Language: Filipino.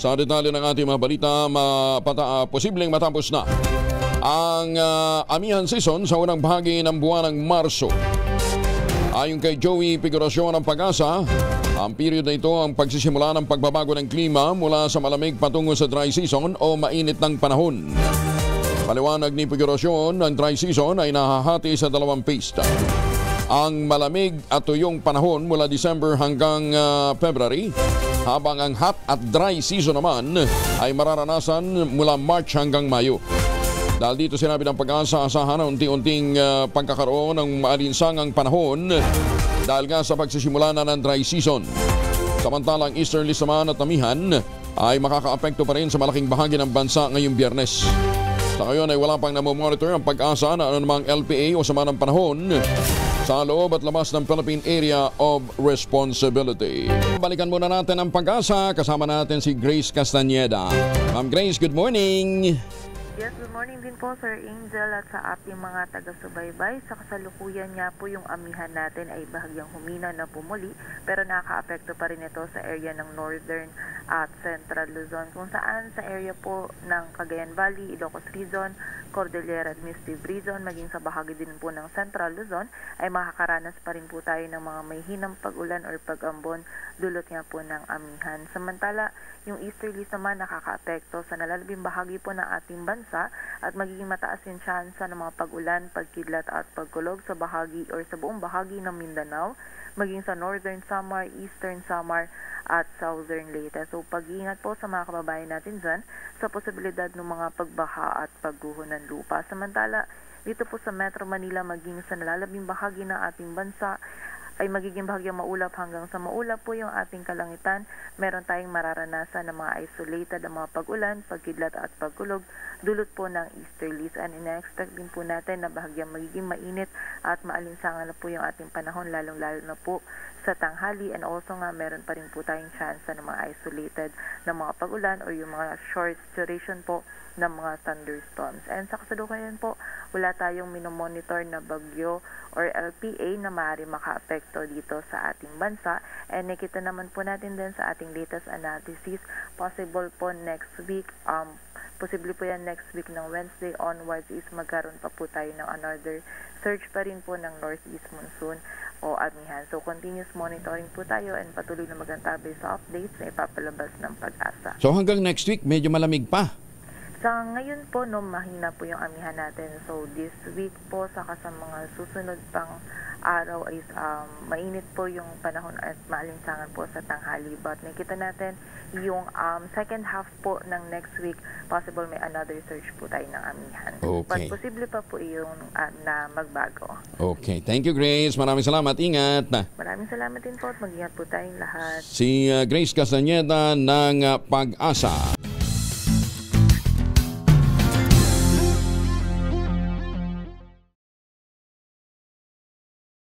Sa detalye ng ating mga balita, posibleng matapos na ang amihan season sa unang bahagi ng buwan ng Marso. Ayon kay Joey Figuracion ng Pag-asa, ang period na ito ang pagsisimula ng pagbabago ng klima mula sa malamig patungo sa dry season o mainit ng panahon. Paliwanag ni Figuracion, ang dry season ay nahahati sa dalawang phase. Ang malamig at tuyong panahon mula December hanggang February, habang ang hot at dry season naman ay mararanasan mula March hanggang Mayo. Dahil dito sinabi ng Pag-asa, asahan ang unti-unting pagkakaroon ng maalinsangang panahon dahil nga sa pagsisimula na ng dry season. Samantalang easterly naman at amihan ay makakaapekto pa rin sa malaking bahagi ng bansa ngayong Biyernes. Sa ngayon ay wala pang namomonitor ang Pag-asa na anumang LPA o sama ng panahon sa loob at labas ng Philippine Area of Responsibility. Balikan muna natin ang Pag-asa. Kasama natin si Grace Castañeda. Ma'am Grace, good morning. Yes, good morning din po Sir Angel at sa ating mga taga-subaybay. Sa kasalukuyan nga po yung amihan natin ay bahagyang humina na pumuli pero nakaka-apekto pa rin ito sa area ng Northern at Central Luzon kung saan sa area po ng Cagayan Valley, Ilocos Region, Cordillera at Misty Region maging sa bahagi din po ng Central Luzon ay makakaranas pa rin po tayo ng mga may hinang pag-ulan or pag-ambon dulot nga po ng amihan. Samantala, yung easterlies naman nakaka-apekto sa nalalabing bahagi po ng ating bansa at magiging mataas yung tsansa ng mga pag-ulan, pagkidlat at pagkulog sa bahagi or sa buong bahagi ng Mindanao, maging sa Northern Samar, Eastern Samar at Southern Leyte. So pag-iingat po sa mga kababayan natin dyan sa posibilidad ng mga pagbaha at pagguho ng lupa. Samantala, dito po sa Metro Manila maging sa nalalabing bahagi ng ating bansa ay magiging bahagyang maulap hanggang sa maulap po yung ating kalangitan. Meron tayong mararanasan ng mga isolated na mga pag-ulan, pagkidlat at pagkulog dulot po ng easterlies. And ina-expect din po natin na bahagyang magiging mainit at maalinsangan na po yung ating panahon lalong-lalo na po sa tanghali. And also nga meron pa rin po tayong chance ng mga isolated na mga pag-ulan o yung mga short duration po ng mga thunderstorms. And sa kasalukuyan po, wala tayong minomonitor na bagyo or LPA na maaari maka-apekto dito sa ating bansa. And nakita naman po natin din sa ating latest analysis, possible po next week, posible po yan next week ng Wednesday onwards is magkaroon pa po tayo ng another surge pa rin po ng northeast monsoon o amihan. So continuous monitoring po tayo and patuloy na magantabay sa updates na ipapalabas ng Pag-asa. So hanggang next week, medyo malamig pa? Sa ngayon po, no, mahina po yung amihan natin. So, this week po, saka sa mga susunod pang araw ay mainit po yung panahon at maalinsangan po sa tanghali. But nakita natin yung second half po ng next week, possible may another surge po tayo ng amihan. Okay. But posible pa po yung na magbago. Okay. Thank you, Grace. Maraming salamat. Ingat. Maraming salamat din po at mag-ingat po tayong lahat. Si Grace Castañeda ng Pag-asa.